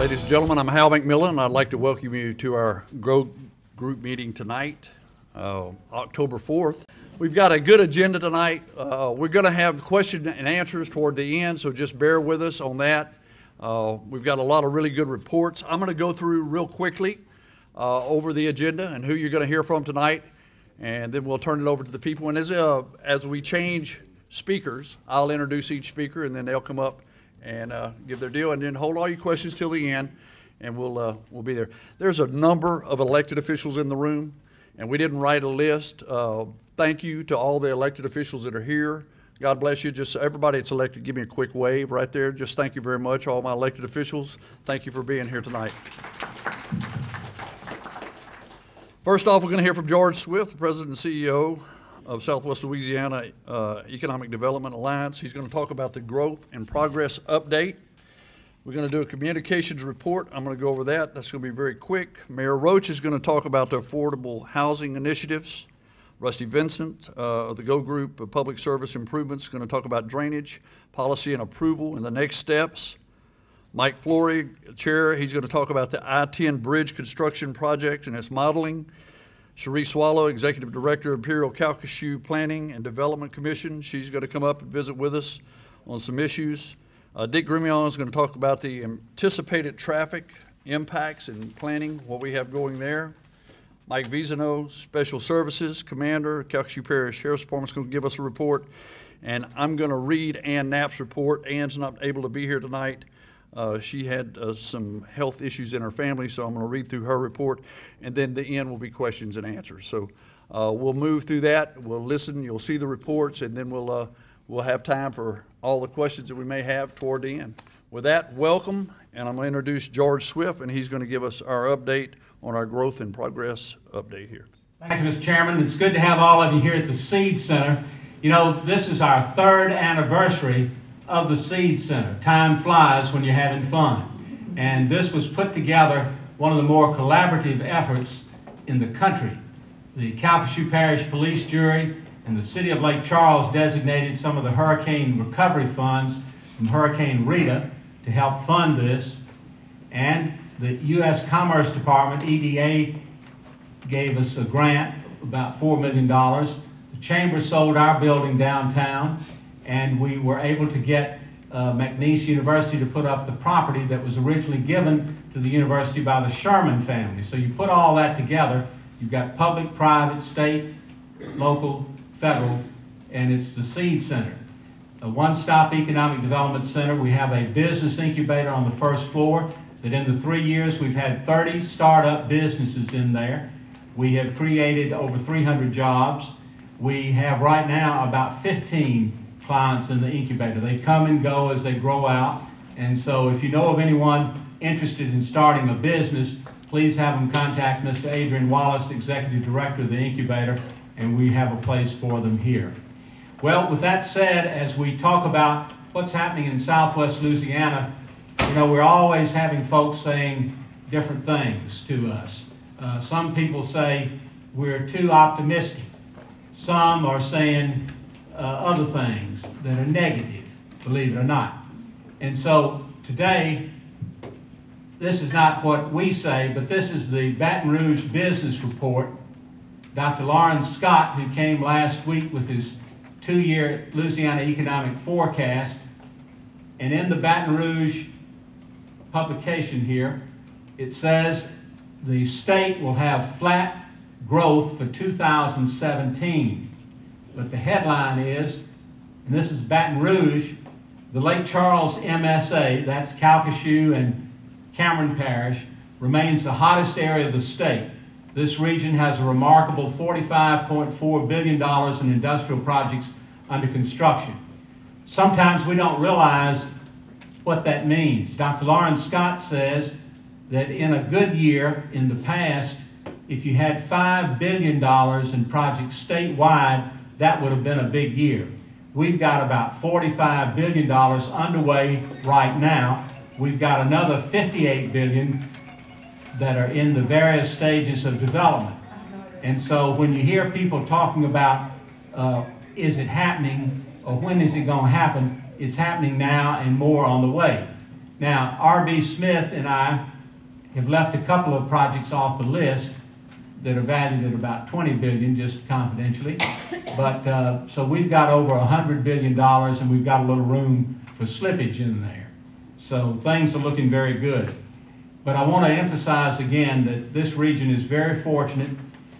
Ladies and gentlemen, I'm Hal McMillan, and I'd like to welcome you to our Grow Group meeting tonight, October 4th. We've got a good agenda tonight. We're going to have questions and answers toward the end, so just bear with us on that. We've got a lot of really good reports. I'm going to go through real quickly over the agenda and who you're going to hear from tonight, and then we'll turn it over to the people. And as we change speakers, I'll introduce each speaker, and then they'll come up and give their deal, and then hold all your questions till the end, and we'll be there. There's a number of elected officials in the room, and we didn't write a list. Thank you to all the elected officials that are here. God bless you. Just everybody that's elected, give me a quick wave right there. Just thank you very much, all my elected officials. Thank you for being here tonight. First off, we're going to hear from George Swift, the President and CEO of Southwest Louisiana Economic Development Alliance. He's going to talk about the growth and progress update. We're going to do a communications report. I'm going to go over that. That's going to be very quick. Mayor Roach is going to talk about the affordable housing initiatives. Rusty Vincent of the Go Group of Public Service Improvements is going to talk about drainage, policy and approval, and the next steps. Mike Flory, Chair, he's going to talk about the I-10 Bridge construction project and its modeling. Cherie Swallow, Executive Director of Imperial Calcasieu Planning and Development Commission. She's going to come up and visit with us on some issues. Dick Grimion is going to talk about the anticipated traffic impacts and planning, what we have going there. Mike Vizano, Special Services Commander, Calcasieu Parish Sheriff's Department, is going to give us a report. And I'm going to read Ann Knapp's report. Ann's not able to be here tonight. She had some health issues in her family, so I'm going to read through her report, and then the end will be questions and answers. So we'll move through that. We'll listen. You'll see the reports, and then we'll have time for all the questions that we may have toward the end. With that, welcome, and I'm going to introduce George Swift, and he's going to give us our update on our growth and progress update here. Thank you, Mr. Chairman. It's good to have all of you here at the Seed Center. You know, this is our 3rd anniversary of the Seed Center. Time flies when you're having fun. And this was put together, one of the more collaborative efforts in the country. The Calcasieu Parish Police Jury and the City of Lake Charles designated some of the hurricane recovery funds from Hurricane Rita to help fund this. And the U.S. Commerce Department, EDA, gave us a grant, about $4 million. The Chamber sold our building downtown, and we were able to get McNeese University to put up the property that was originally given to the university by the Sherman family. So you put all that together, you've got public, private, state, local, federal, and it's the Seed Center. A one-stop economic development center. We have a business incubator on the first floor that in the 3 years we've had 30 startup businesses in there. We have created over 300 jobs. We have right now about 15 clients in the incubator. They come and go as they grow out. And so if you know of anyone interested in starting a business, please have them contact Mr. Adrian Wallace, Executive Director of the incubator, and we have a place for them here. Well, with that said, as we talk about what's happening in Southwest Louisiana, you know, we're always having folks saying different things to us. Some people say we're too optimistic. Some are saying other things that are negative, believe it or not. And so today, this is not what we say, but this is the Baton Rouge Business Report. Dr. Lawrence Scott, who came last week with his 2-year Louisiana economic forecast, and in the Baton Rouge publication here, it says the state will have flat growth for 2017. But the headline is, and this is Baton Rouge, the Lake Charles MSA, that's Calcasieu and Cameron Parish, remains the hottest area of the state. This region has a remarkable $45.4 billion in industrial projects under construction. Sometimes we don't realize what that means. Dr. Lawrence Scott says that in a good year in the past, if you had $5 billion in projects statewide, that would have been a big year. We've got about $45 billion underway right now. We've got another $58 billion that are in the various stages of development. And so when you hear people talking about is it happening or when is it going to happen, it's happening now and more on the way. Now, R.B. Smith and I have left a couple of projects off the list that are valued at about $20 billion, just confidentially. But so we've got over $100 billion, and we've got a little room for slippage in there. So things are looking very good. But I want to emphasize again that this region is very fortunate.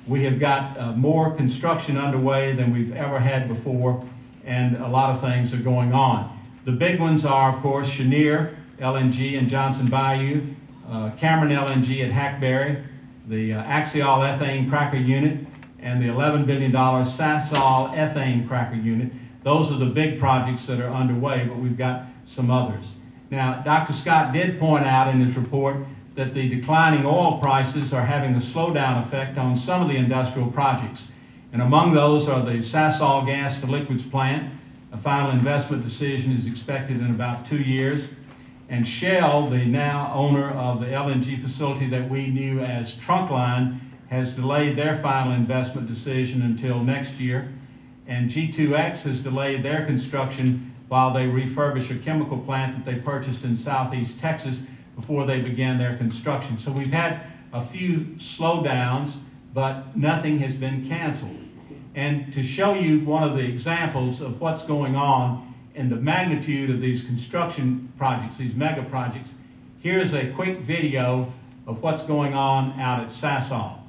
We have got more construction underway than we've ever had before, and a lot of things are going on. The big ones are, of course, Cheniere LNG in Johnson Bayou, Cameron LNG at Hackberry, the Axiall ethane cracker unit, and the $11 billion Sasol ethane cracker unit. Those are the big projects that are underway, but we've got some others. Now, Dr. Scott did point out in his report that the declining oil prices are having a slowdown effect on some of the industrial projects. And among those are the Sasol gas to liquids plant. A final investment decision is expected in about 2 years. And Shell, the now owner of the LNG facility that we knew as Trunkline, has delayed their final investment decision until next year. And G2X has delayed their construction while they refurbish a chemical plant that they purchased in southeast Texas before they began their construction. So we've had a few slowdowns, but nothing has been canceled. And to show you one of the examples of what's going on and the magnitude of these construction projects, these mega projects, here's a quick video of what's going on out at Sasol.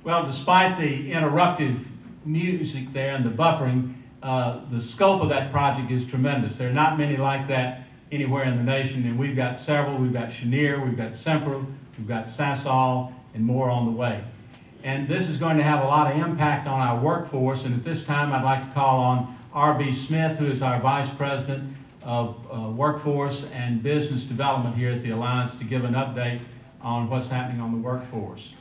Well, despite the interruptive music there and the buffering, the scope of that project is tremendous. There are not many like that anywhere in the nation, and we've got several. We've got Cheniere, we've got Sempra, we've got Sasol, and more on the way. And this is going to have a lot of impact on our workforce, and at this time I'd like to call on R.B. Smith, who is our Vice President of Workforce and Business Development here at the Alliance, to give an update on what's happening on the workforce.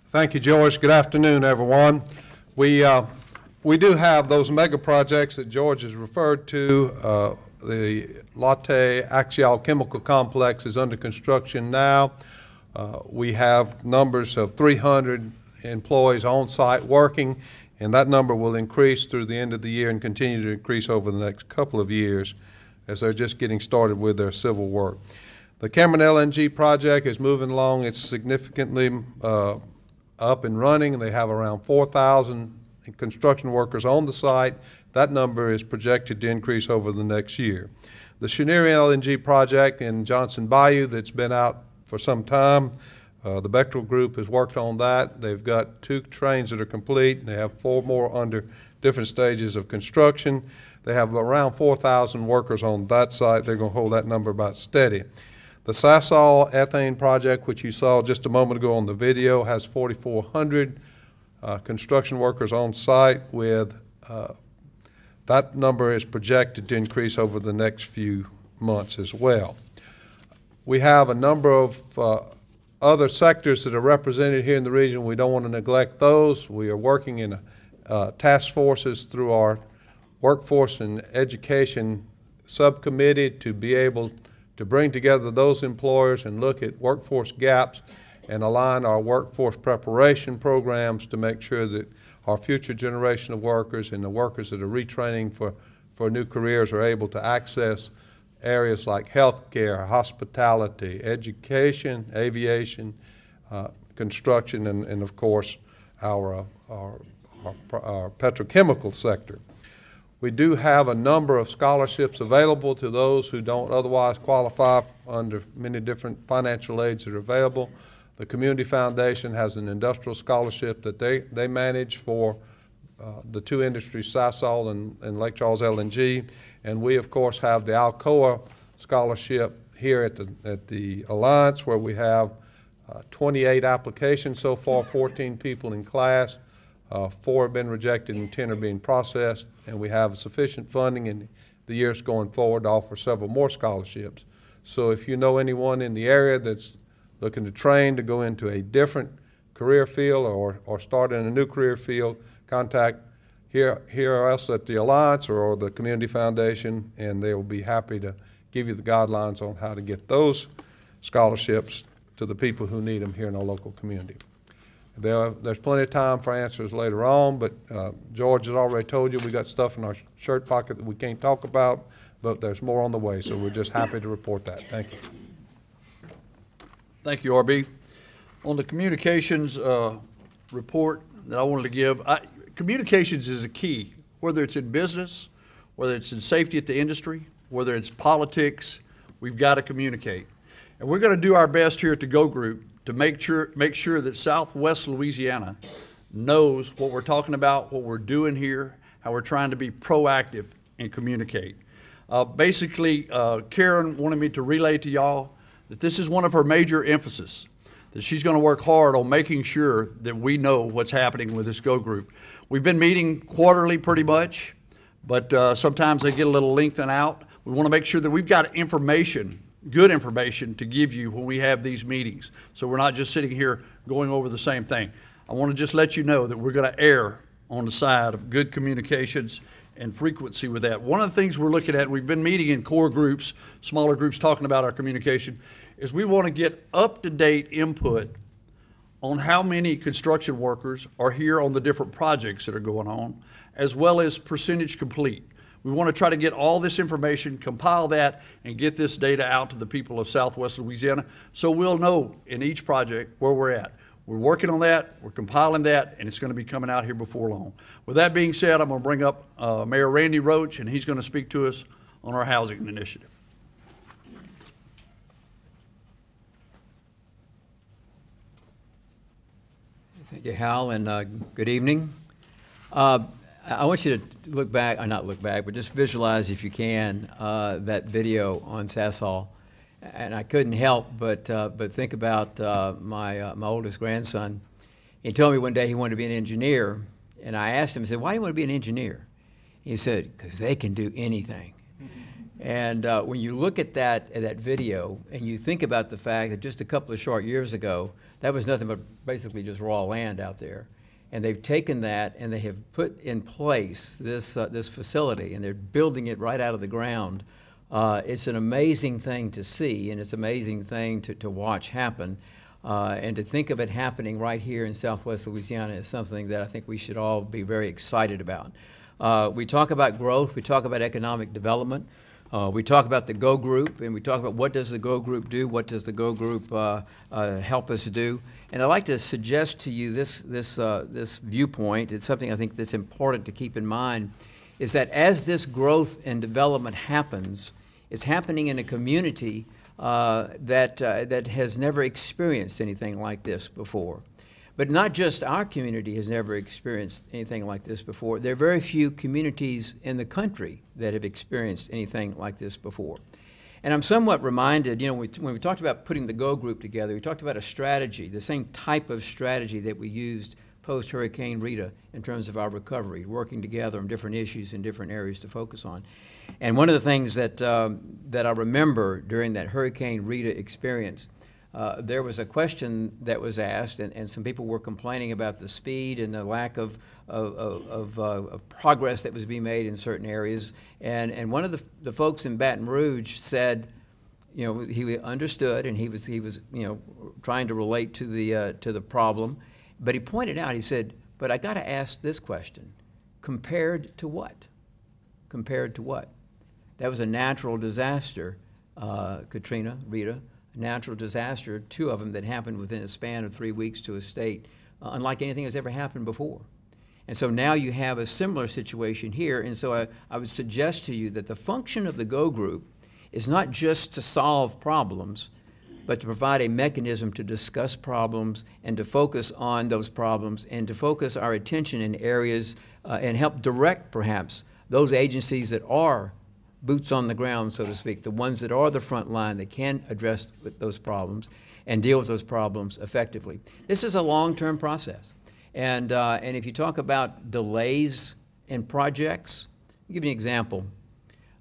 Thank you, George. Good afternoon, everyone. We do have those mega projects that George has referred to. The Lotte Axiall Chemical Complex is under construction now. We have numbers of 300 employees on site working, and that number will increase through the end of the year and continue to increase over the next couple of years as they're just getting started with their civil work. The Cameron LNG project is moving along. It's significantly up and running, and they have around 4,000 construction workers on the site. That number is projected to increase over the next year. The Cheniere LNG project in Johnson Bayou that's been out for some time, the Bechtel Group has worked on that. They've got 2 trains that are complete. They have 4 more under different stages of construction. They have around 4,000 workers on that site. They're going to hold that number about steady. The Sasol ethane project, which you saw just a moment ago on the video, has 4,400 construction workers on site with that number is projected to increase over the next few months as well. We have a number of other sectors that are represented here in the region. We don't want to neglect those. We are working in task forces through our workforce and education subcommittee to be able to bring together those employers and look at workforce gaps and align our workforce preparation programs to make sure that our future generation of workers and the workers that are retraining for new careers are able to access areas like healthcare, hospitality, education, aviation, construction, and of course, our petrochemical sector. We do have a number of scholarships available to those who don't otherwise qualify under many different financial aids that are available. The Community Foundation has an industrial scholarship that they manage for the two industries, Sasol and Lake Charles LNG. And we, of course, have the Alcoa scholarship here at the Alliance, where we have 28 applications so far, 14 people in class. 4 have been rejected and 10 are being processed, and we have sufficient funding in the years going forward to offer several more scholarships. So if you know anyone in the area that's looking to train to go into a different career field or start in a new career field, contact here us at the Alliance or the Community Foundation, and they will be happy to give you the guidelines on how to get those scholarships to the people who need them here in our local community. There's plenty of time for answers later on, but George has already told you we got stuff in our shirt pocket that we can't talk about, but there's more on the way, so we're just happy to report that. Thank you. Thank you, RB. On the communications report that I wanted to give, communications is a key, whether it's in business, whether it's in safety at the industry, whether it's politics, we've got to communicate. And we're going to do our best here at the Go Group to make sure that Southwest Louisiana knows what we're talking about, what we're doing here, how we're trying to be proactive and communicate. Basically, Karen wanted me to relay to y'all that this is one of her major emphasis, that she's going to work hard on making sure that we know what's happening with this Go Group. We've been meeting quarterly pretty much, but sometimes they get a little lengthened out. We want to make sure that we've got information, good information to give you when we have these meetings, so we're not just sitting here going over the same thing. I want to just let you know that we're going to err on the side of good communications and frequency with that. One of the things we're looking at, we've been meeting in core groups, smaller groups talking about our communication, is we want to get up-to-date input on how many construction workers are here on the different projects that are going on, as well as percentage complete. We want to try to get all this information, compile that, and get this data out to the people of Southwest Louisiana so we'll know in each project where we're at. We're working on that, we're compiling that, and it's going to be coming out here before long. With that being said, I'm going to bring up Mayor Randy Roach, and he's going to speak to us on our housing initiative. Thank you, Hal, and good evening. I want you to look back, or not look back, but just visualize, if you can, that video on Sasol. And I couldn't help but think about my oldest grandson. He told me one day he wanted to be an engineer, and I asked him, I said, why do you want to be an engineer? He said, because they can do anything. And when you look at that video and you think about the fact that just a couple of short years ago, that was nothing but basically just raw land out there. And they've taken that and they have put in place this facility, and they're building it right out of the ground. It's an amazing thing to see, and it's an amazing thing to watch happen. And to think of it happening right here in Southwest Louisiana is something that I think we should all be very excited about. We talk about growth, we talk about economic development, we talk about the Go Group, and we talk about what does the Go Group do, what does the Go Group help us do. And I'd like to suggest to you this viewpoint. It's something I think that's important to keep in mind, is that as this growth and development happens, it's happening in a community that has never experienced anything like this before. But not just our community has never experienced anything like this before. There are very few communities in the country that have experienced anything like this before. And I'm somewhat reminded, you know, when we talked about putting the Go Group together, we talked about a strategy, the same type of strategy that we used post-Hurricane Rita in terms of our recovery, working together on different issues in different areas to focus on. And one of the things that I remember during that Hurricane Rita experience there was a question that was asked, and some people were complaining about the speed and the lack of progress that was being made in certain areas. And one of the folks in Baton Rouge said, you know, he understood, and he was you know, trying to relate to the problem, but he pointed out, he said, but I got to ask this question: compared to what? Compared to what? That was a natural disaster, Katrina, Rita, a natural disaster, 2 of them that happened within a span of 3 weeks to a state, unlike anything that's ever happened before. And so now you have a similar situation here, and so I would suggest to you that the function of the GO Group is not just to solve problems, but to provide a mechanism to discuss problems and to focus on those problems and to focus our attention in areas and help direct, perhaps, those agencies that are boots on the ground, so to speak, the ones that are the front line that can address those problems and deal with those problems effectively. This is a long-term process. And if you talk about delays in projects, I'll give you an example.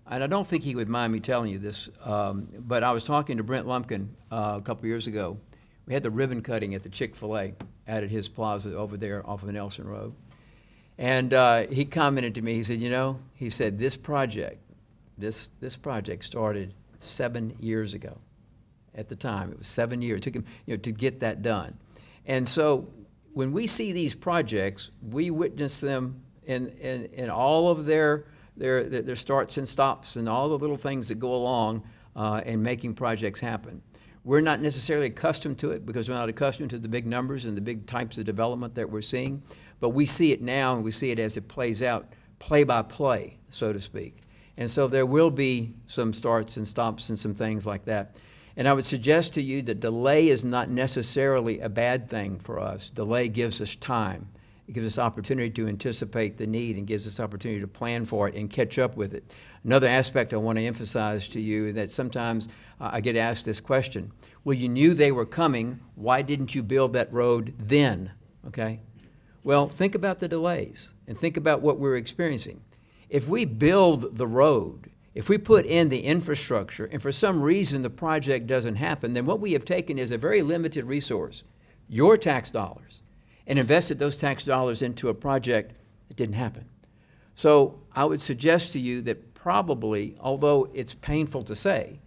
And I don't think he would mind me telling you this, but I was talking to Brent Lumpkin a couple years ago. We had the ribbon cutting at the Chick-fil-A out at his plaza over there off of Nelson Road. And he commented to me, he said, you know, he said, this project started 7 years ago. At the time, it was 7 years. It took him, you know, to get that done. And so when we see these projects, we witness them in all of their starts and stops and all the little things that go along in making projects happen. We're not necessarily accustomed to it because we're not accustomed to the big numbers and the big types of development that we're seeing, but we see it now and we see it as it plays out, play by play, so to speak. And so there will be some starts and stops and some things like that. And I would suggest to you that delay is not necessarily a bad thing for us. Delay gives us time. It gives us opportunity to anticipate the need and gives us opportunity to plan for it and catch up with it. Another aspect I want to emphasize to you is that sometimes I get asked this question: well, you knew they were coming, why didn't you build that road then? Okay? Well, think about the delays and think about what we're experiencing. If we build the road, if we put in the infrastructure and for some reason the project doesn't happen, then what we have taken is a very limited resource, your tax dollars, and invested those tax dollars into a project that didn't happen. So I would suggest to you that probably, although it's painful to say,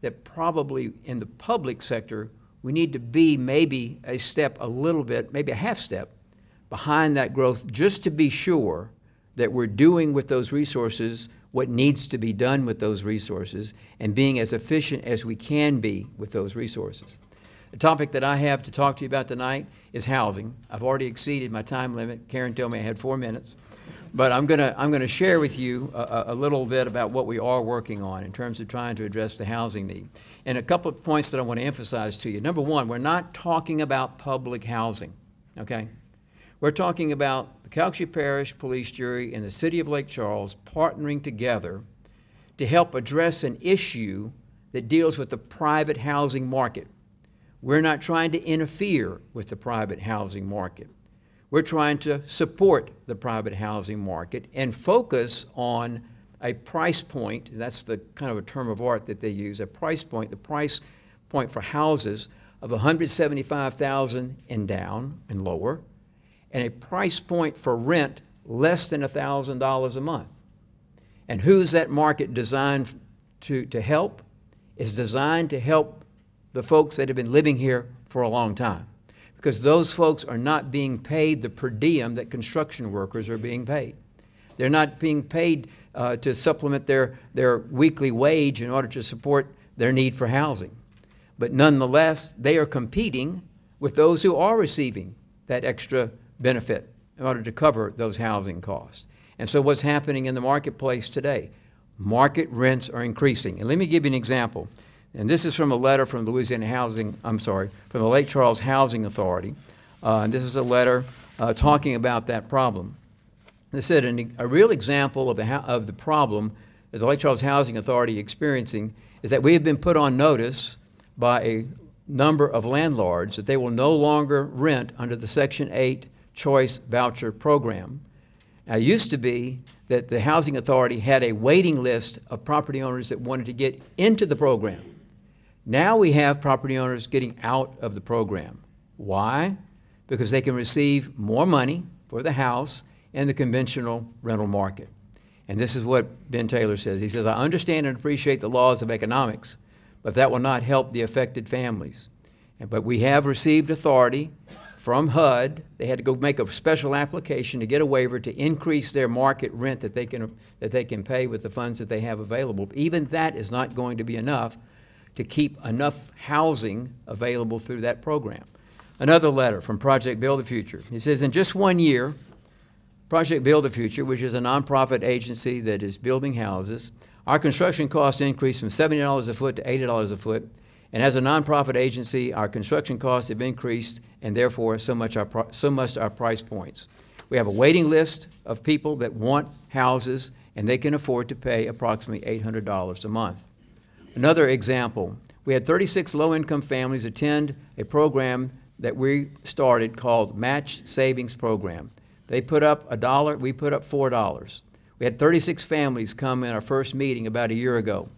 that probably in the public sector, we need to be maybe a step, a little bit, maybe a half step behind that growth, just to be sure that we're doing with those resources what needs to be done with those resources and being as efficient as we can be with those resources. The topic that I have to talk to you about tonight is housing. I've already exceeded my time limit. Karen told me I had 4 minutes. But I'm gonna share with you a little bit about what we are working on in terms of trying to address the housing need. And a couple of points that I want to emphasize to you. Number one, we're not talking about public housing, okay? We're talking about the Calcasieu Parish Police Jury and the City of Lake Charles partnering together to help address an issue that deals with the private housing market. We're not trying to interfere with the private housing market. We're trying to support the private housing market and focus on a price point. That's the kind of a term of art that they use, a price point, the price point for houses of $175,000 and down and lower, and a price point for rent less than $1,000 a month. And who's that market designed to help? It's designed to help the folks that have been living here for a long time, because those folks are not being paid the per diem that construction workers are being paid. They're not being paid to supplement their weekly wage in order to support their need for housing. But nonetheless, they are competing with those who are receiving that extra benefit in order to cover those housing costs. And so what's happening in the marketplace today? Market rents are increasing. And let me give you an example. And this is from a letter from the from the Lake Charles Housing Authority. And this is a letter talking about that problem. They said a real example of the problem that the Lake Charles Housing Authority is experiencing is that we have been put on notice by a number of landlords that they will no longer rent under the Section 8 Choice Voucher Program. Now, it used to be that the Housing Authority had a waiting list of property owners that wanted to get into the program. Now we have property owners getting out of the program. Why? Because they can receive more money for the house in the conventional rental market. And this is what Ben Taylor says. He says, I understand and appreciate the laws of economics, but that will not help the affected families. But we have received authority from HUD. They had to go make a special application to get a waiver to increase their market rent that they can pay with the funds that they have available. Even that is not going to be enough to keep enough housing available through that program. Another letter from Project Build the Future. He says, in just 1 year, Project Build the Future, which is a nonprofit agency that is building houses, our construction costs increased from $70 a foot to $80 a foot. And as a nonprofit agency, our construction costs have increased, and therefore so must our price points. We have a waiting list of people that want houses, and they can afford to pay approximately $800 a month. Another example, we had 36 low-income families attend a program that we started called Match Savings Program. They put up $1, we put up $4. We had 36 families come in our first meeting about a year ago.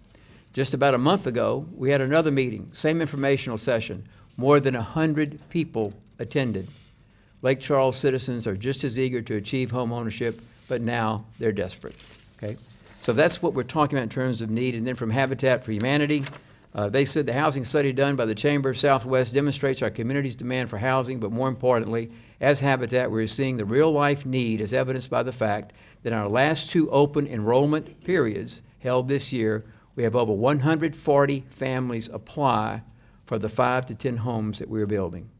Just about a month ago, we had another meeting, same informational session. More than 100 people attended. Lake Charles citizens are just as eager to achieve home ownership, but now they're desperate. Okay? So that's what we're talking about in terms of need. And then from Habitat for Humanity, they said the housing study done by the Chamber of Southwest demonstrates our community's demand for housing, but more importantly, as Habitat, we're seeing the real-life need as evidenced by the fact that in our last 2 open enrollment periods held this year, we have over 140 families apply for the 5 to 10 homes that we're building.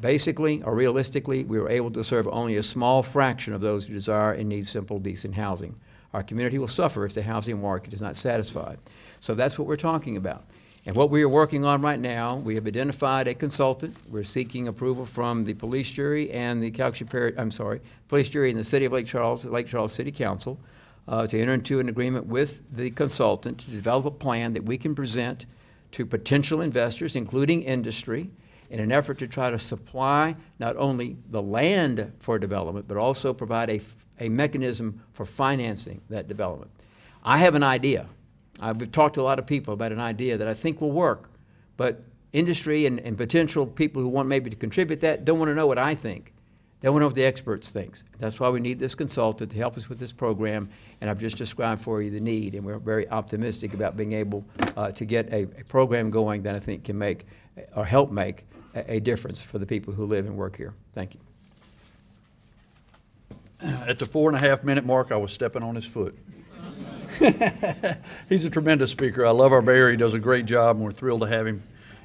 Basically, or realistically, we were able to serve only a small fraction of those who desire and need simple, decent housing. Our community will suffer if the housing market is not satisfied. So that's what we're talking about. And what we are working on right now, we have identified a consultant. We're seeking approval from the police jury and the police jury in the city of Lake Charles City Council to enter into an agreement with the consultant to develop a plan that we can present to potential investors, including industry, in an effort to try to supply not only the land for development, but also provide a mechanism for financing that development. I have an idea. I've talked to a lot of people about an idea that I think will work, but industry and potential people who want maybe to contribute that don't want to know what I think. They want to know what the experts think. That's why we need this consultant to help us with this program, and I've just described for you the need, and we're very optimistic about being able to get a program going that I think can make or help make a difference for the people who live and work here. Thank you. At the 4.5-minute mark, I was stepping on his foot. He's a tremendous speaker. I love our mayor. He does a great job, and we're thrilled to have him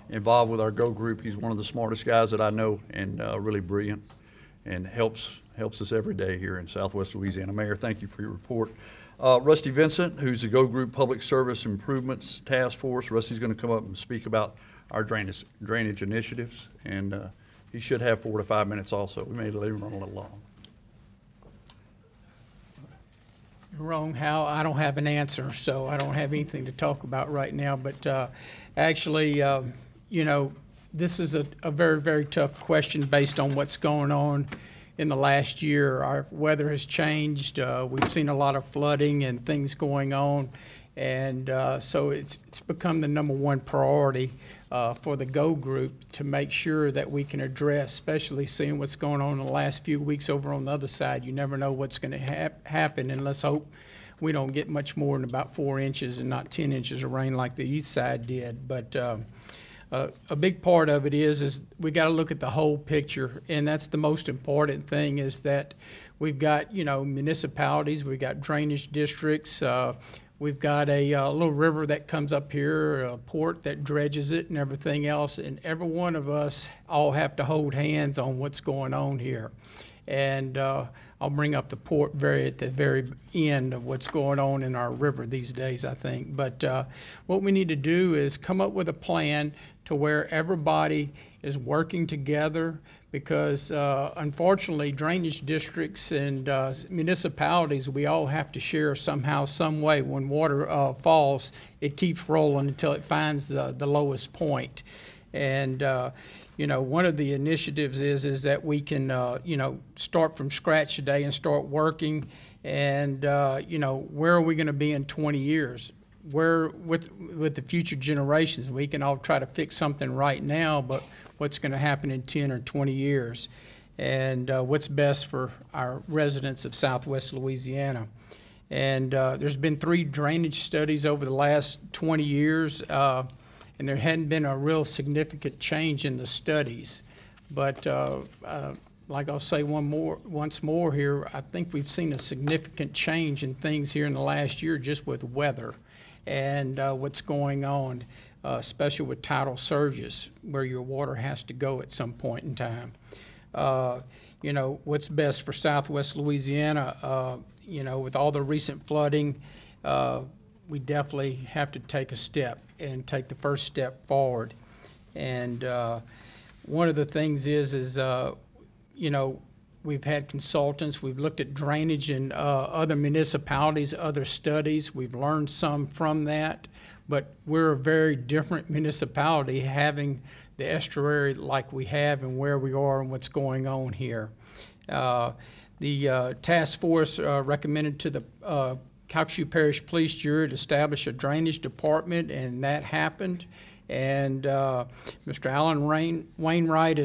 involved with our Go group. He's one of the smartest guys that I know, and really brilliant, and helps us every day here in Southwest Louisiana. Mayor, thank you for your report. Rusty Vincent, who's the Go Group Public Service Improvements Task Force. Rusty's going to come up and speak about our drainage initiatives, and he should have 4 to 5 minutes also. We may let him run a little long. You're wrong, Hal. I don't have an answer, so I don't have anything to talk about right now. But actually, you know, this is a very, very tough question based on what's going on in the last year. Our weather has changed. We've seen a lot of flooding and things going on. And so it's become the #1 priority for the Go group to make sure that we can address, especially seeing what's going on in the last few weeks over on the other side. You never know what's going to happen, and let's hope we don't get much more than about 4 inches and not 10 inches of rain like the east side did. But a big part of it is we got to look at the whole picture, and that's the most important thing, is that we've got, you know, municipalities, we've got drainage districts, we've got a little river that comes up here, a port that dredges it and everything else, and every one of us all have to hold hands on what's going on here. And I'll bring up the port at the very end of what's going on in our river these days, I think. But what we need to do is come up with a plan to where everybody is working together, because unfortunately drainage districts and municipalities, we all have to share somehow, some way. When water falls, it keeps rolling until it finds the lowest point. And you know, one of the initiatives is that we can you know, start from scratch today and start working. And you know, where are we going to be in 20 years? where with the future generations, we can all try to fix something right now, but what's going to happen in 10 or 20 years, and what's best for our residents of Southwest Louisiana. And there's been 3 drainage studies over the last 20 years, and there hadn't been a real significant change in the studies. But like I'll say once more here, I think we've seen a significant change in things here in the last year just with weather and what's going on, especially with tidal surges where your water has to go at some point in time. You know, what's best for Southwest Louisiana, you know, with all the recent flooding, we definitely have to take a step and take the first step forward. And one of the things is you know, we've had consultants, we've looked at drainage in other municipalities, other studies, we've learned some from that, but we're a very different municipality having the estuary like we have and where we are and what's going on here. The task force recommended to the Calcasieu Parish Police Jury to establish a drainage department, and that happened. And Mr. Alan Wainwright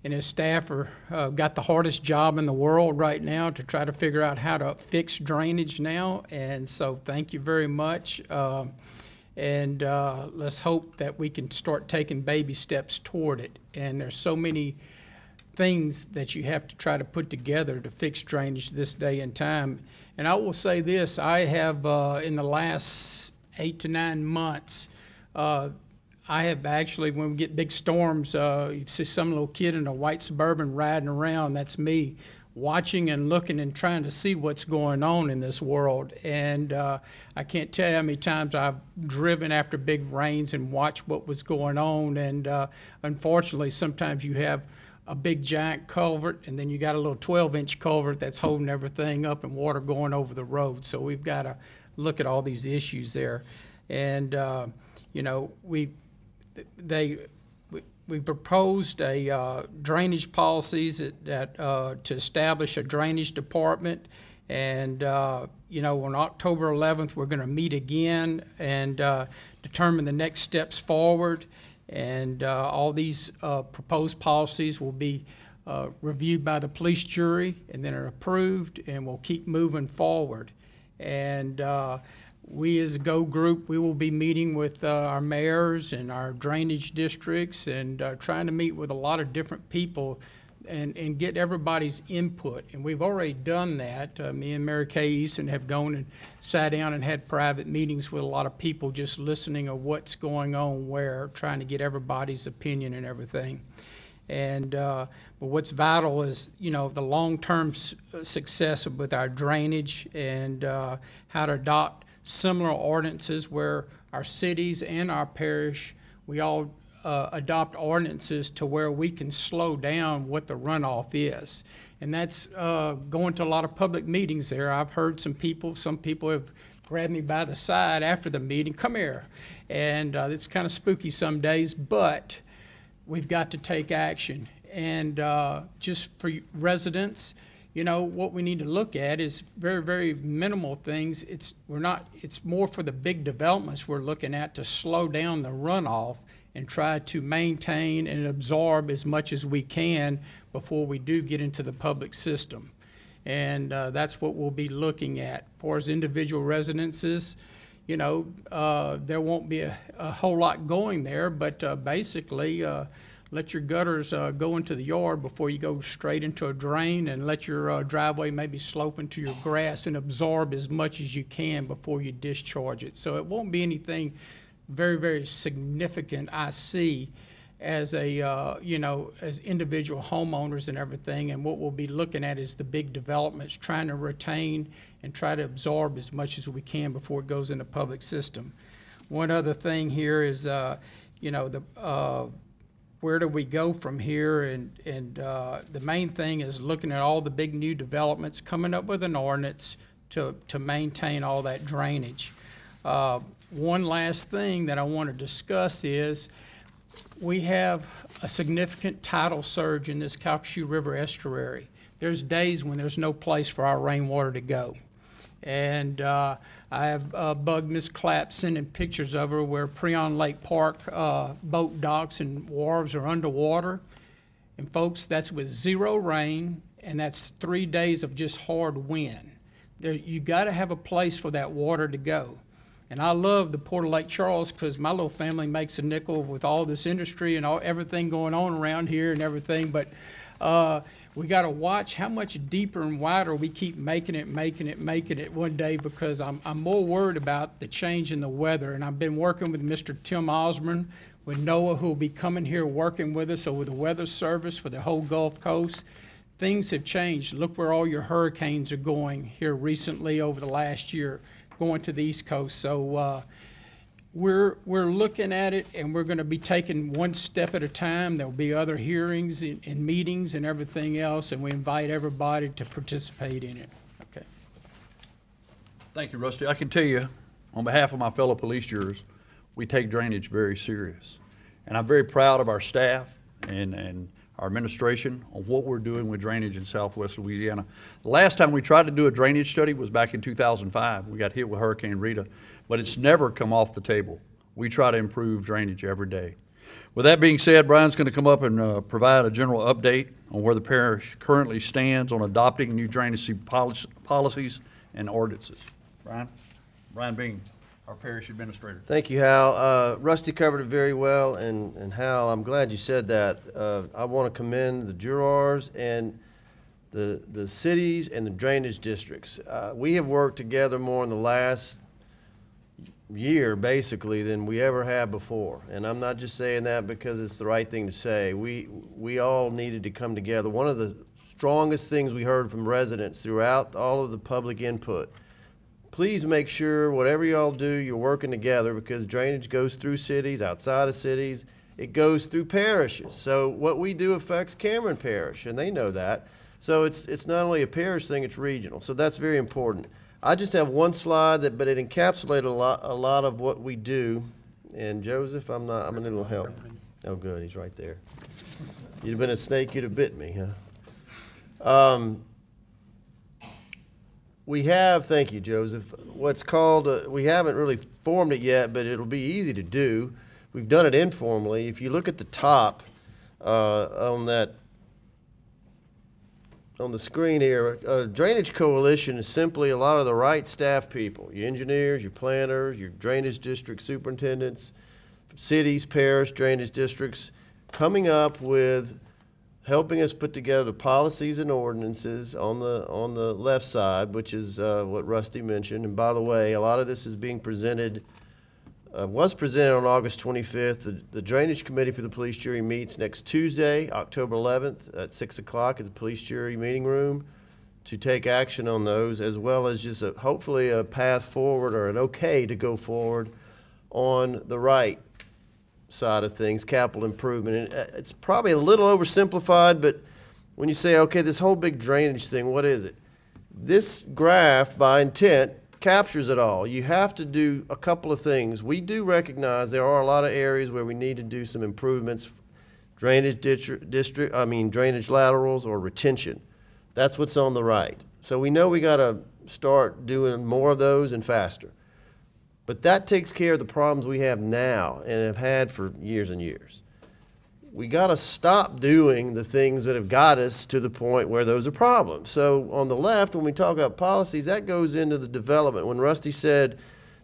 and his staff got the hardest job in the world right now to try to figure out how to fix drainage now. And so thank you very much. And let's hope that we can start taking baby steps toward it. And there's so many things that you have to try to put together to fix drainage this day and time. And I will say this, I have in the last 8 to 9 months, I have actually, when we get big storms, you see some little kid in a white Suburban riding around, that's me, watching and looking and trying to see what's going on in this world. And I can't tell you how many times I've driven after big rains and watched what was going on. And unfortunately, sometimes you have a big giant culvert, and then you got a little 12-inch culvert that's holding everything up and water going over the road. So we've got to look at all these issues there. And, you know, we proposed a drainage policies that to establish a drainage department, and you know, on October 11th we're going to meet again and determine the next steps forward, and all these proposed policies will be reviewed by the police jury and then are approved, and we'll keep moving forward. And we as a GO group, we will be meeting with our mayors and our drainage districts and trying to meet with a lot of different people and get everybody's input. And we've already done that. Me and Mary Kay Easton have gone and sat down and had private meetings with a lot of people just listening of what's going on where, trying to get everybody's opinion and everything. And but what's vital is, you know, the long-term success with our drainage and how to adopt similar ordinances where our cities and our parish, we all adopt ordinances to where we can slow down what the runoff is. And that's going to a lot of public meetings there. I've heard some people have grabbed me by the side after the meeting, come here. And it's kind of spooky some days, but we've got to take action. And just for residents, you know, what we need to look at is very, very minimal things. It's more for the big developments we're looking at to slow down the runoff and try to maintain and absorb as much as we can before we do get into the public system. And that's what we'll be looking at. As far as individual residences, you know, there won't be a whole lot going there, but basically, let your gutters go into the yard before you go straight into a drain, and let your driveway maybe slope into your grass and absorb as much as you can before you discharge it. So it won't be anything very, very significant, I see, as a, you know, as individual homeowners and everything. And what we'll be looking at is the big developments, trying to retain and try to absorb as much as we can before it goes in the public system. One other thing here is, you know, the where do we go from here? And the main thing is looking at all the big new developments, coming up with an ordinance to maintain all that drainage. One last thing that I want to discuss is we have a significant tidal surge in this Calcasieu River estuary. There's days when there's no place for our rainwater to go. And I have bugged Ms. Clapp sending pictures of her where Preon Lake Park boat docks and wharves are underwater. And folks, that's with 0 rain, and that's 3 days of just hard wind. You got to have a place for that water to go. And I love the Port of Lake Charles because my little family makes a nickel with all this industry and everything going on around here and everything. But we got to watch how much deeper and wider we keep making it one day, because I'm more worried about the change in the weather. And I've been working with Mr. Tim Osborne, with NOAA, who will be coming here working with us over the Weather Service for the whole Gulf Coast. Things have changed. Look where all your hurricanes are going here recently over the last year, going to the East Coast. So we're looking at it, and we're going to be taking one step at a time. There'll be other hearings and meetings and everything else, and we invite everybody to participate in it. Okay. Thank you, Rusty. I can tell you, on behalf of my fellow police jurors, we take drainage very serious. And I'm very proud of our staff and our administration on what we're doing with drainage in Southwest Louisiana. The last time we tried to do a drainage study was back in 2005. We got hit with Hurricane Rita, but it's never come off the table. We try to improve drainage every day. With that being said, Brian's going to come up and provide a general update on where the parish currently stands on adopting new drainage policies and ordinances. Brian Bean, our parish administrator. Thank you, Hal. Rusty covered it very well, and Hal, I'm glad you said that. I want to commend the jurors and the cities and the drainage districts. We have worked together more in the last year, basically, than we ever have before. And I'm not just saying that because it's the right thing to say. We all needed to come together. One of the strongest things we heard from residents throughout all of the public input: please make sure whatever y'all do, you're working together, because drainage goes through cities, outside of cities. It goes through parishes. So what we do affects Cameron Parish, and they know that. So it's not only a parish thing, it's regional. So that's very important. I just have one slide, but it encapsulated a lot of what we do. And Joseph, I'm gonna need a little help. Oh, good, he's right there. You'd have been a snake, you'd have bit me, huh? We have, thank you, Joseph, what's called, we haven't really formed it yet, but it'll be easy to do. We've done it informally. If you look at the top on the screen here, a drainage coalition is simply a lot of the right staff people, your engineers, your planners, your drainage district superintendents, cities, parish, drainage districts, coming up with helping us put together the policies and ordinances on the left side, which is what Rusty mentioned. And by the way, a lot of this is being presented, was presented on August 25th. The Drainage Committee for the Police Jury meets next Tuesday, October 11th at 6 o'clock at the Police Jury meeting room to take action on those, as well as just hopefully a path forward, or an okay to go forward on the right side of things, capital improvement. And it's probably a little oversimplified, but when you say, okay, this whole big drainage thing, what is it? This graph, by intent, captures it all. You have to do a couple of things. We do recognize there are a lot of areas where we need to do some improvements, drainage drainage laterals or retention. That's what's on the right. So we know we got to start doing more of those and faster. But that takes care of the problems we have now and have had for years and years. We got to stop doing the things that have got us to the point where those are problems. So on the left, when we talk about policies, that goes into the development. When Rusty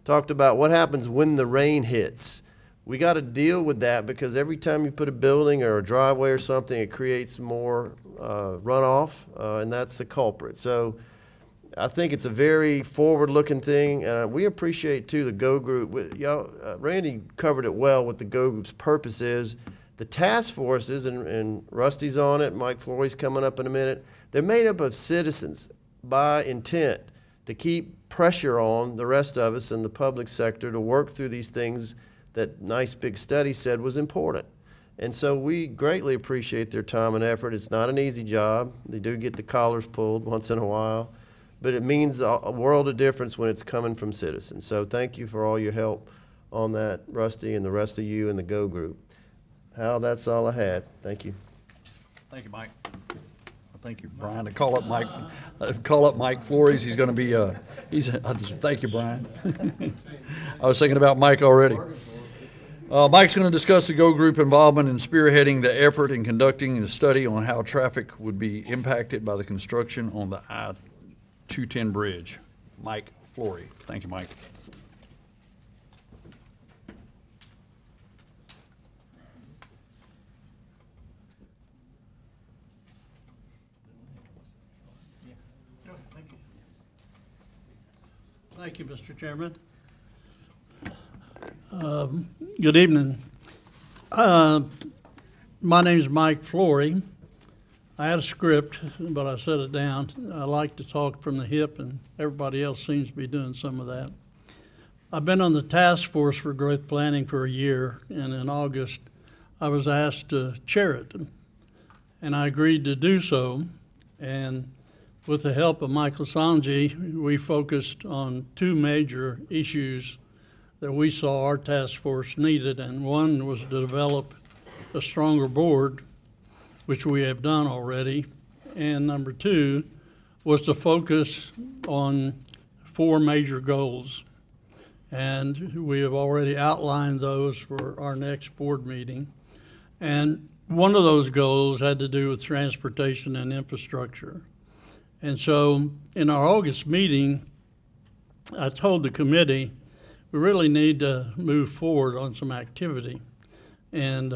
talked about what happens when the rain hits, we got to deal with that, because every time you put a building or a driveway or something, it creates more runoff, and that's the culprit. So I think it's a very forward-looking thing, and we appreciate, too, the GO Group. Randy covered it well, what the GO Group's purpose is. The task forces, and Rusty's on it, Mike Flory's coming up in a minute, they're made up of citizens by intent to keep pressure on the rest of us in the public sector to work through these things that nice big study said was important. And so we greatly appreciate their time and effort. It's not an easy job. They do get the collars pulled once in a while, but it means a world of difference when it's coming from citizens. So thank you for all your help on that, Rusty, and the rest of you in the GO Group. Hal, that's all I had. Thank you. Thank you, Mike. Thank you, Brian. To call up Mike Flores. He's going to be. Thank you, Brian. I was thinking about Mike already. Mike's going to discuss the Go Group involvement in spearheading the effort and conducting a study on how traffic would be impacted by the construction on the I-210 bridge. Mike Flory. Thank you, Mike. Thank you, Mr. Chairman. Good evening. My name is Mike Flory. I had a script, but I set it down. I like to talk from the hip, and everybody else seems to be doing some of that. I've been on the task force for growth planning for a year, and in August, I was asked to chair it. And I agreed to do so. And with the help of Michael Sanji, we focused on two major issues that we saw our task force needed, and one was to develop a stronger board, which we have done already, and number two was to focus on four major goals. And we have already outlined those for our next board meeting. And one of those goals had to do with transportation and infrastructure. And so in our August meeting, I told the committee we really need to move forward on some activity and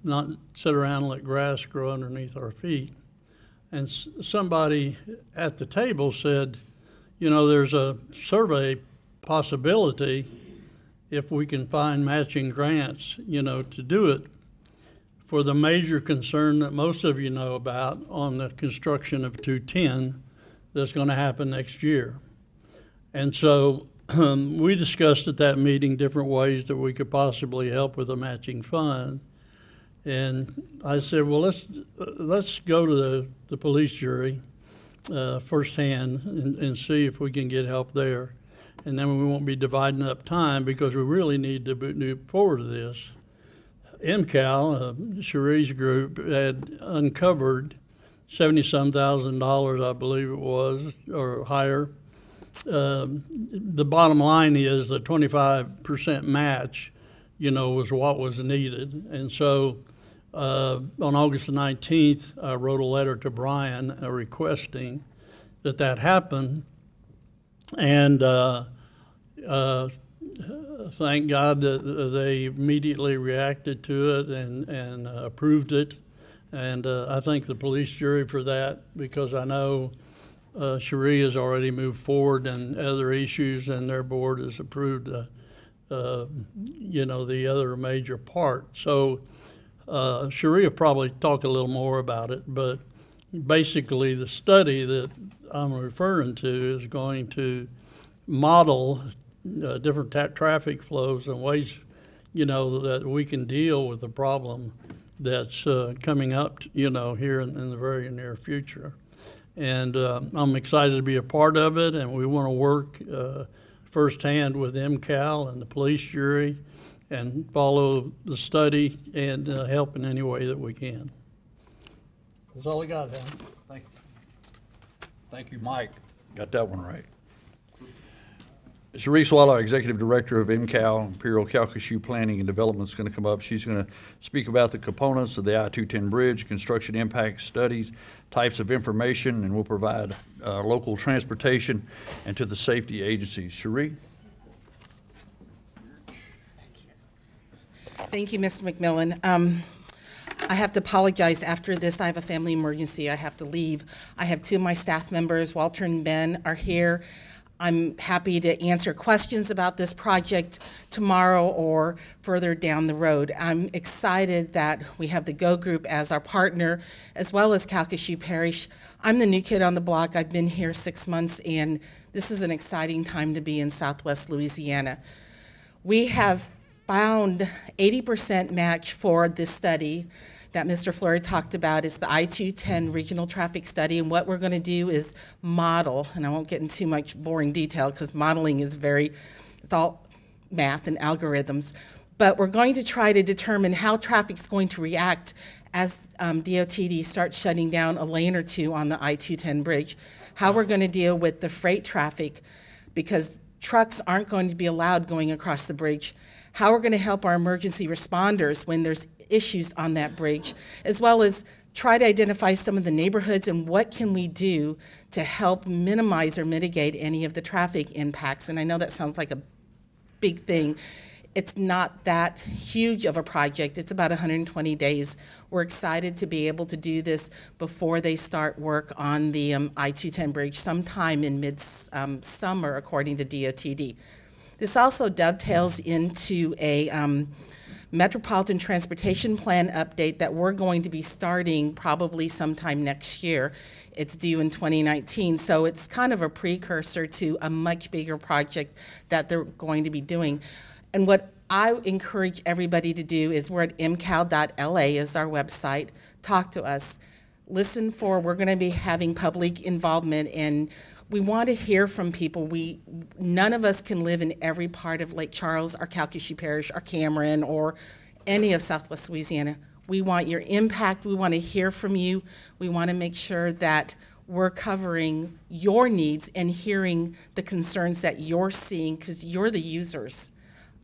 not sit around and let grass grow underneath our feet. And somebody at the table said, you know, there's a survey possibility if we can find matching grants, you know, to do it for the major concern that most of you know about on the construction of 210 that's going to happen next year. And so we discussed at that meeting different ways that we could possibly help with a matching fund. And I said, well, let's go to the police jury firsthand and see if we can get help there. And then we won't be dividing up time because we really need to move forward to this. MCAL, Cherie's group, had uncovered $70-some thousand, I believe it was, or higher. The bottom line is that 25% match, you know, was what was needed. And so on August the 19th, I wrote a letter to Brian requesting that happen. And thank God that they immediately reacted to it and approved it. And I thank the police jury for that, because I know Cherie has already moved forward and other issues, and their board has approved, you know, the other major part. So Cherie will probably talk a little more about it, but basically the study that I'm referring to is going to model different traffic flows and ways, you know, that we can deal with the problem that's coming up, you know, here in the very near future. And I'm excited to be a part of it, and we want to work firsthand with MCAL and the police jury and follow the study and help in any way that we can. That's all I got, Helen. Thank you. Thank you, Mike. Got that one right. Cherie Swallow, Executive Director of MCAL, Imperial Calcasieu Planning and Development, is going to come up. She's going to speak about the components of the I-210 bridge, construction impact studies, types of information, and will provide local transportation and to the safety agencies. Cherie? Thank you, Mr. McMillan. I have to apologize. After this, I have a family emergency. I have to leave. I have two of my staff members, Walter and Ben, are here. I'm happy to answer questions about this project tomorrow or further down the road. I'm excited that we have the Go Group as our partner, as well as Calcasieu Parish. I'm the new kid on the block. I've been here 6 months, and this is an exciting time to be in Southwest Louisiana. We have found 80% match for this study that Mr. Flory talked about. Is the I-210 regional traffic study, and what we're going to do is model, and I won't get into too much boring detail because modeling is it's all math and algorithms, But we're going to try to determine how traffic's going to react as DOTD starts shutting down a lane or two on the I-210 bridge, how we're going to deal with the freight traffic, because trucks aren't going to be allowed going across the bridge, how we're going to help our emergency responders when there's issues on that bridge, as well as try to identify some of the neighborhoods and what can we do to help minimize or mitigate any of the traffic impacts. And I know that sounds like a big thing. It's not that huge of a project. It's about 120 days. We're excited to be able to do this before they start work on the I-210 bridge sometime in mid-summer, according to DOTD. This also dovetails into a Metropolitan Transportation Plan update that we're going to be starting probably sometime next year. It's due in 2019, so it's kind of a precursor to a much bigger project that they're going to be doing. And what I encourage everybody to do is we're at mcal.la is our website. Talk to us. Listen for, we're going to be having public involvement, and we want to hear from people. None of us can live in every part of Lake Charles or Calcasieu Parish or Cameron or any of Southwest Louisiana. We want your impact. We want to hear from you. We want to make sure that we're covering your needs and hearing the concerns that you're seeing, because you're the users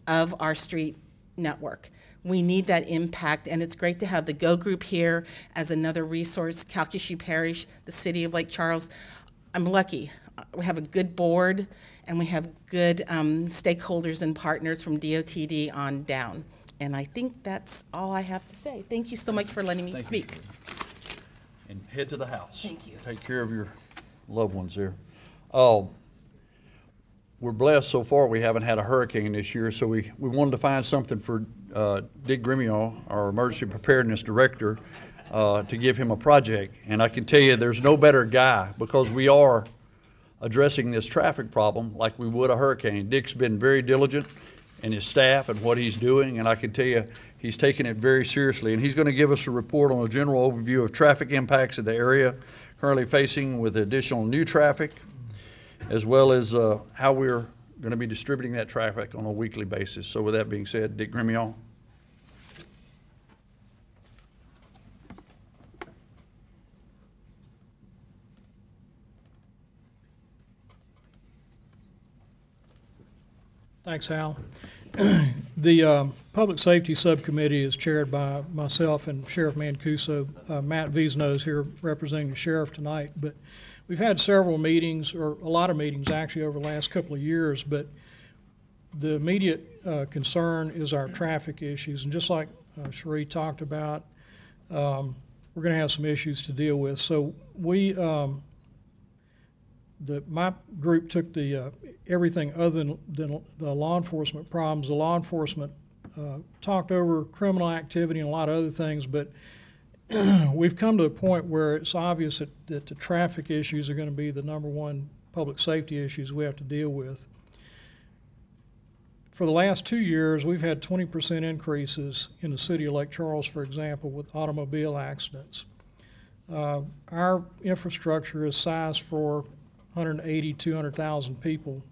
of our street network. We need that impact, and it's great to have the Go Group here as another resource, Calcasieu Parish, the city of Lake Charles. I'm lucky. We have a good board, and we have good stakeholders and partners from DOTD on down. And I think that's all I have to say. Thank you so much for letting me speak. And head to the house. Thank you. Take care of your loved ones there. Oh, we're blessed so far we haven't had a hurricane this year, so we wanted to find something for Dick Gremio, our emergency preparedness director, to give him a project. And I can tell you there's no better guy, because we are addressing this traffic problem like we would a hurricane. Dick's been very diligent in his staff and what he's doing, and I can tell you he's taking it very seriously. And he's going to give us a report on a general overview of traffic impacts in the area currently facing with additional new traffic, as well as how we're going to be distributing that traffic on a weekly basis. So with that being said, Dick Gremio. Thanks, Hal. The Public Safety Subcommittee is chaired by myself and Sheriff Mancuso. Matt Wiesno is here representing the sheriff tonight, but we've had several meetings, or a lot of meetings actually, over the last couple of years, but the immediate concern is our traffic issues. And just like Cherie talked about, we're going to have some issues to deal with. So we, my group took the everything other than the law enforcement problems. The law enforcement talked over criminal activity and a lot of other things, but we've come to a point where it's obvious that the traffic issues are going to be the #1 public safety issues we have to deal with. For the last 2 years, we've had 20% increases in the city of Lake Charles, for example, with automobile accidents. Our infrastructure is sized for 180, 200,000 people.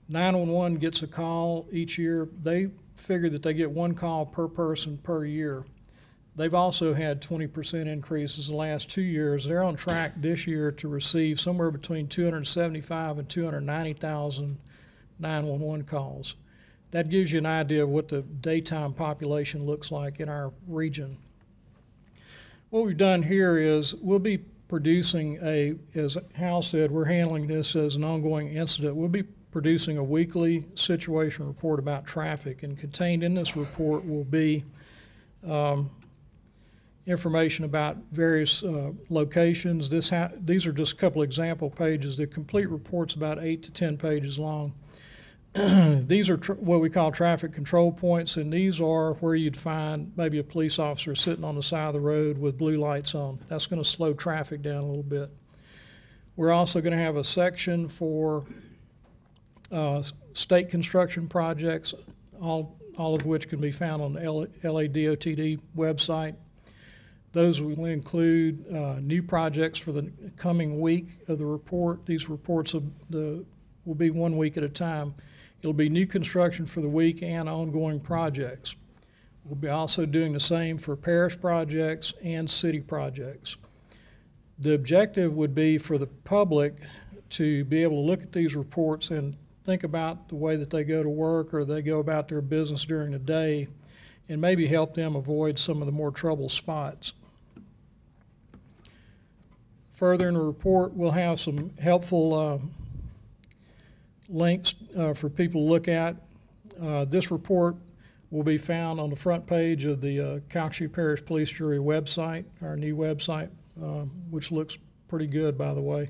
911 gets a call each year. They figure that they get 1 call per person per year. They've also had 20% increases in the last 2 years. They're on track this year to receive somewhere between 275 and 290,000 911 calls. That gives you an idea of what the daytime population looks like in our region. What we've done here is we'll be producing as Hal said, we're handling this as an ongoing incident. We'll be producing a weekly situation report about traffic, and contained in this report will be information about various locations. These are just a couple example pages. The complete report's about 8 to 10 pages long. These are what we call traffic control points, and these are where you'd find maybe a police officer sitting on the side of the road with blue lights on. That's going to slow traffic down a little bit. We're also going to have a section for state construction projects, all of which can be found on the LADOTD website. Those will include new projects for the coming week of the report. These reports will be 1 week at a time. It'll be new construction for the week and ongoing projects. We'll be also doing the same for parish projects and city projects. The objective would be for the public to be able to look at these reports and think about the way that they go to work or they go about their business during the day, and maybe help them avoid some of the more troubled spots. Further in the report, we'll have some helpful links for people to look at. This report will be found on the front page of the Calcasieu Parish Police Jury website, our new website, which looks pretty good, by the way.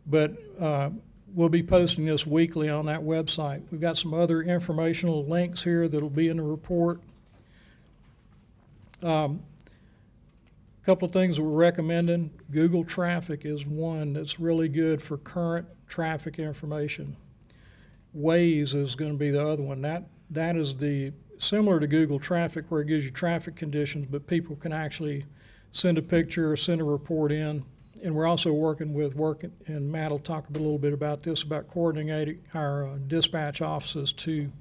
But we'll be posting this weekly on that website. We've got some other informational links here that'll be in the report. Couple of things that we're recommending. Google Traffic is one that's really good for current traffic information. Waze is going to be the other one. That is similar to Google Traffic, where it gives you traffic conditions, but people can actually send a picture or send a report in. And we're also working, and Matt will talk a little bit about this, about coordinating our dispatch offices to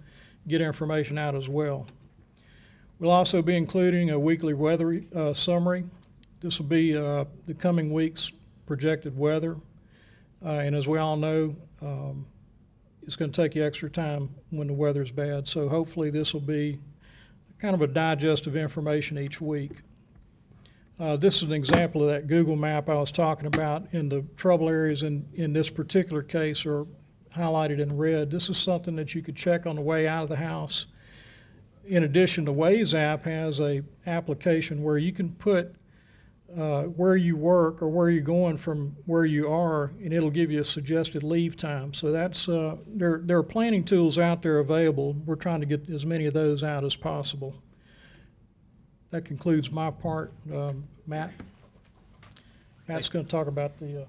get information out as well. We'll also be including a weekly weather summary. This will be the coming week's projected weather. And as we all know, it's going to take you extra time when the weather's bad. So hopefully this will be kind of a digest of information each week. This is an example of that Google map I was talking about, and the trouble areas in this particular case are highlighted in red. This is something that you could check on the way out of the house. In addition, the Waze app has an application where you can put where you work or where you're going from where you are, and it'll give you a suggested leave time. So that's there are planning tools out there available. We're trying to get as many of those out as possible. That concludes my part. Matt's going to talk about the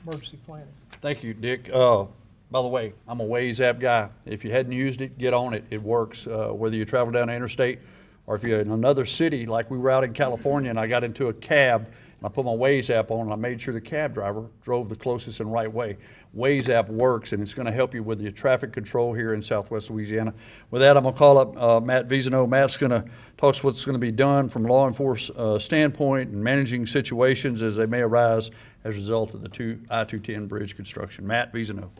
emergency planning. Thank you, Dick. By the way, I'm a Waze app guy. If you hadn't used it, get on it. It works whether you travel down the interstate or if you're in another city, like we were out in California and I got into a cab and I put my Waze app on and I made sure the cab driver drove the closest and right way. Waze app works, and it's going to help you with your traffic control here in Southwest Louisiana. With that, I'm going to call up Matt Vizino. Matt's going to talk us what's going to be done from law enforcement standpoint and managing situations as they may arise as a result of the I-210 bridge construction. Matt Vizino.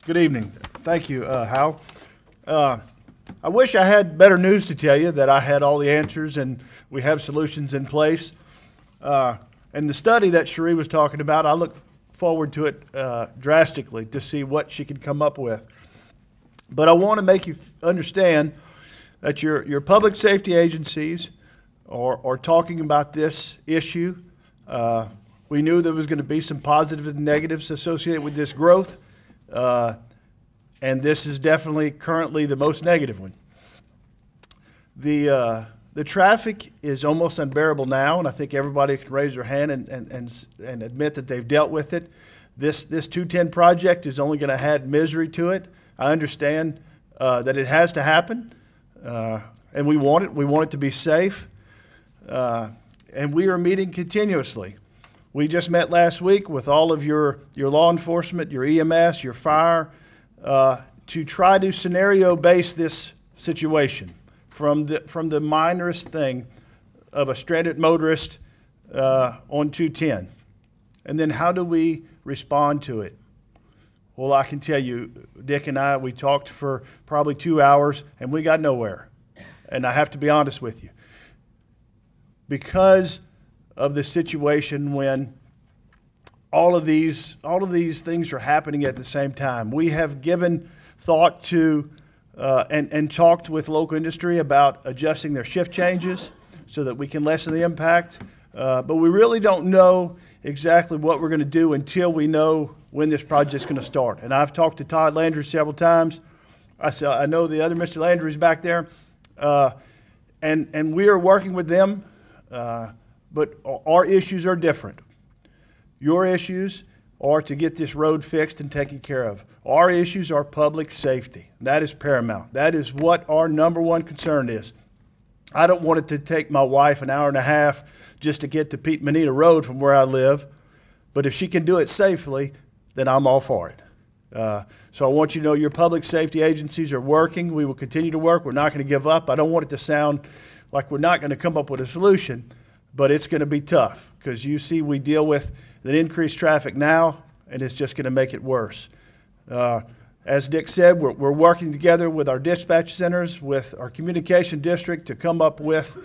Good evening. Thank you, Hal. I wish I had better news to tell you, that I had all the answers and we have solutions in place. And the study that Cherie was talking about, I look forward to it drastically to see what she could come up with. But I want to make you understand that your public safety agencies are talking about this issue. We knew there was going to be some positives and negatives associated with this growth. And this is definitely currently the most negative one. The traffic is almost unbearable now, and I think everybody can raise their hand and admit that they've dealt with it. This 210 project is only going to add misery to it. I understand that it has to happen, and we want it. We want it to be safe, and we are meeting continuously. We just met last week with all of your law enforcement, your EMS, your fire, to try to scenario base this situation from the minorest thing of a stranded motorist on 210. And then how do we respond to it? Well, I can tell you, Dick and I, we talked for probably 2 hours and we got nowhere. And I have to be honest with you. Because of the situation when all of these things are happening at the same time. We have given thought to and talked with local industry about adjusting their shift changes so that we can lessen the impact. But we really don't know exactly what we're going to do until we know when this project is going to start. And I've talked to Todd Landry several times. I know the other Mr. Landry's back there. And we are working with them. But our issues are different. Your issues are to get this road fixed and taken care of. Our issues are public safety. That is paramount. That is what our number one concern is. I don't want it to take my wife an hour and a half just to get to Pete Manita Road from where I live. But if she can do it safely, then I'm all for it. So I want you to know your public safety agencies are working. We will continue to work. We're not going to give up. I don't want it to sound like we're not going to come up with a solution, but it's going to be tough because you see we deal with the increased traffic now, and it's just going to make it worse. As Dick said, we're working together with our dispatch centers, with our communication district to come up with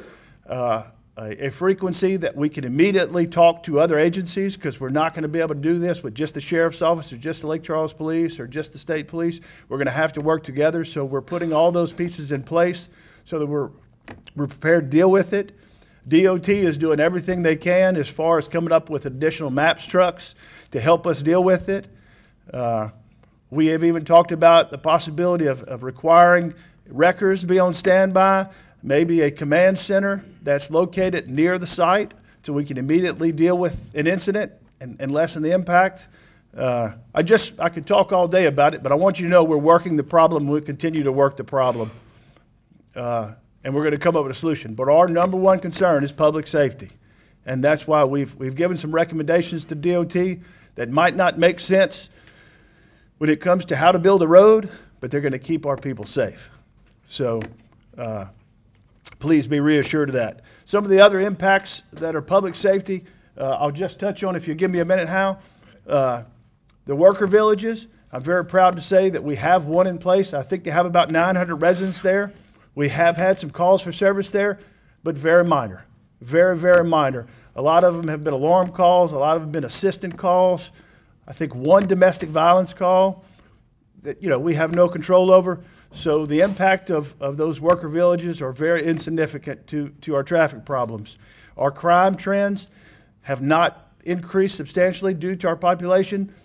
a frequency that we can immediately talk to other agencies, because we're not going to be able to do this with just the sheriff's office or just the Lake Charles Police or just the state police. We're going to have to work together, so we're putting all those pieces in place so that we're prepared to deal with it. DOT is doing everything they can as far as coming up with additional MAPS trucks to help us deal with it. We have even talked about the possibility of requiring wreckers to be on standby, maybe a command center that's located near the site so we can immediately deal with an incident and lessen the impact. I could talk all day about it, but I want you to know we're working the problem. We'll continue to work the problem. And we're going to come up with a solution. But our number one concern is public safety. And that's why we've given some recommendations to DOT that might not make sense when it comes to how to build a road, but they're going to keep our people safe. So please be reassured of that. Some of the other impacts that are public safety, I'll just touch on if you give me a minute, Hal. The worker villages, I'm very proud to say that we have one in place. I think they have about 900 residents there. We have had some calls for service there, but very minor, very, very minor. A lot of them have been alarm calls. A lot of them have been assistant calls. I think one domestic violence call that, we have no control over. So the impact of those worker villages are very insignificant to our traffic problems. Our crime trends have not increased substantially due to our population.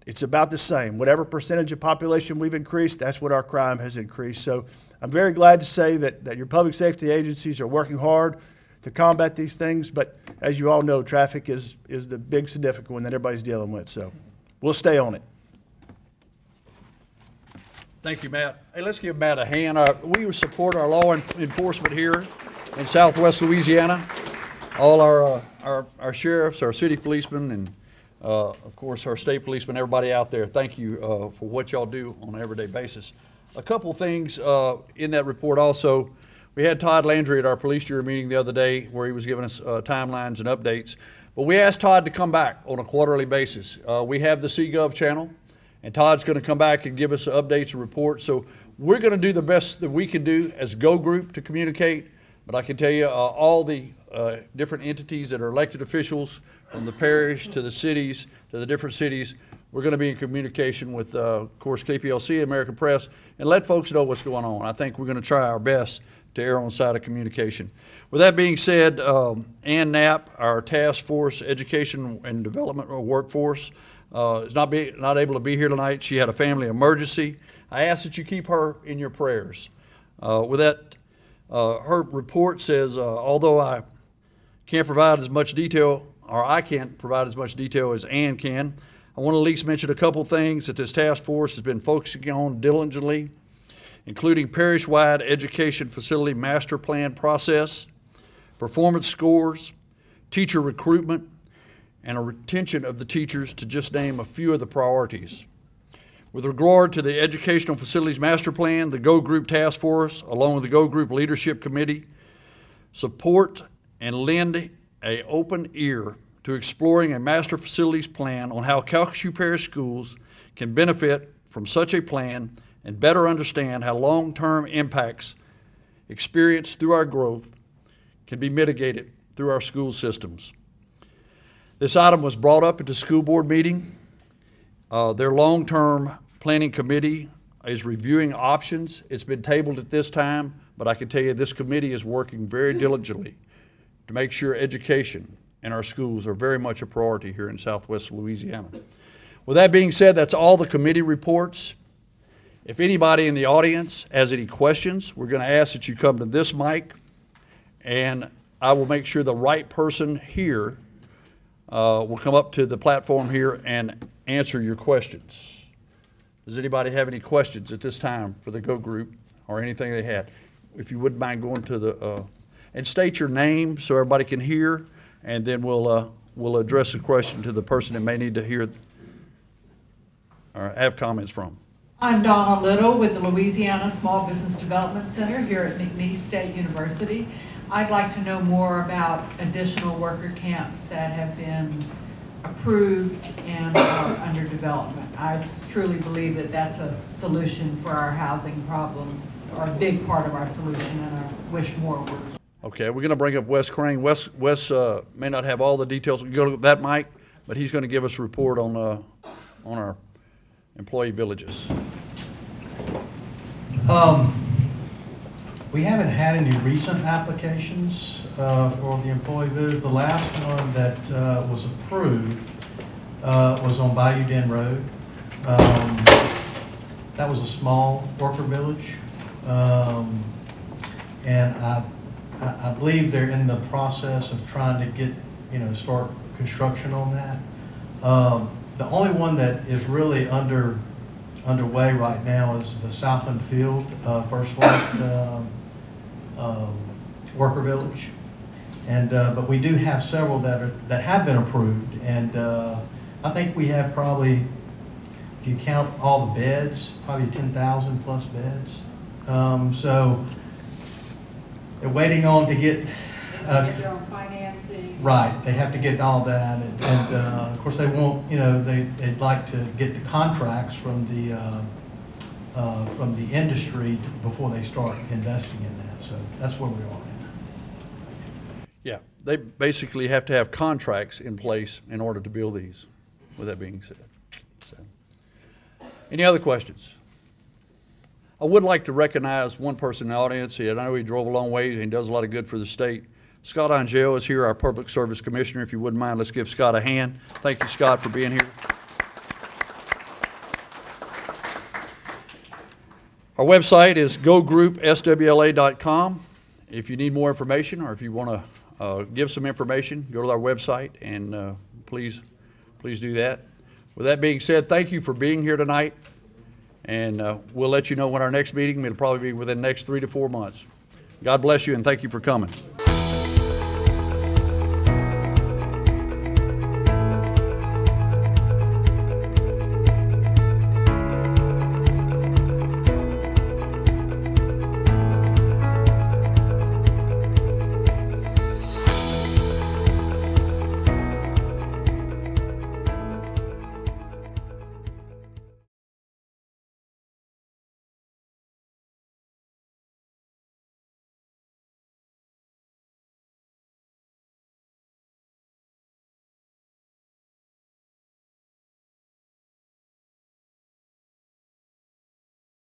It's about the same. Whatever percentage of population we've increased, that's what our crime has increased. So I'm very glad to say that your public safety agencies are working hard to combat these things, but as you all know, traffic is the big significant one that everybody's dealing with, so we'll stay on it. Thank you, Matt. Hey, let's give Matt a hand. We support our law enforcement here in Southwest Louisiana. All our sheriffs, our city policemen, and of course our state policemen, everybody out there, thank you for what y'all do on an everyday basis. A couple things in that report also. We had Todd Landry at our police jury meeting the other day where he was giving us timelines and updates. But we asked Todd to come back on a quarterly basis. We have the CGov channel, and Todd's going to come back and give us updates and reports. So we're going to do the best that we can do as Go Group to communicate. But I can tell you all the different entities that are elected officials, from the parish to the cities to the different cities, we're going to be in communication with, of course, KPLC, American Press, and let folks know what's going on. I think we're going to try our best to err on the side of communication. With that being said, Ann Knapp, our task force, education and development workforce, is not able to be here tonight. She had a family emergency. I ask that you keep her in your prayers. With that, her report says, although I can't provide as much detail, or I can't provide as much detail as Ann can, I want to at least mention a couple things that this task force has been focusing on diligently, including parish-wide education facility master plan process, performance scores, teacher recruitment, and a retention of the teachers, to just name a few of the priorities. With regard to the Educational Facilities Master Plan, the Go Group Task Force, along with the Go Group Leadership Committee, support and lend an open ear to exploring a master facilities plan on how Calcasieu Parish schools can benefit from such a plan and better understand how long-term impacts experienced through our growth can be mitigated through our school systems. This item was brought up at the school board meeting. Their long-term planning committee is reviewing options. It's been tabled at this time, but I can tell you this committee is working very diligently to make sure education in our schools are very much a priority here in Southwest Louisiana. With that being said, that's all the committee reports. If anybody in the audience has any questions, we're going to ask that you come to this mic, and I will make sure the right person here will come up to the platform here and answer your questions. Does anybody have any questions at this time for the Go Group or anything they had? If you wouldn't mind going to the, and state your name so everybody can hear, and then we'll will address the question to the person that may need to hear or have comments from. I'm Donna Little with the Louisiana Small Business Development Center here at McNeese State University. I'd like to know more about additional worker camps that have been approved and are under development. I truly believe that that's a solution for our housing problems, or a big part of our solution, and I wish more were. Okay, we're going to bring up Wes Crane. Wes may not have all the details. We go to that mic, but he's going to give us a report on our employee villages. We haven't had any recent applications for the employee village. The last one that was approved was on Bayou Den Road. That was a small worker village, and I believe they're in the process of trying to get, start construction on that. The only one that is really underway right now is the Southland Field First Light worker village, and but we do have several that have been approved, and I think we have probably, if you count all the beds, probably 10,000 plus beds. So they're waiting on to get Their own financing. right. They have to get all that, and of course they won't. They'd like to get the contracts from the industry before they start investing in that. So that's where we are. Yeah, they basically have to have contracts in place in order to build these, with that being said. So, any other questions? I would like to recognize one person in the audience. I know he drove a long ways and he does a lot of good for the state. Scott Angel is here, our Public Service Commissioner. If you wouldn't mind, let's give Scott a hand. Thank you, Scott, for being here. Our website is gogroupswla.com. If you need more information or if you want to give some information, go to our website and please do that. With that being said, thank you for being here tonight, and we'll let you know when our next meeting, it'll probably be within the next 3 to 4 months. God bless you and thank you for coming.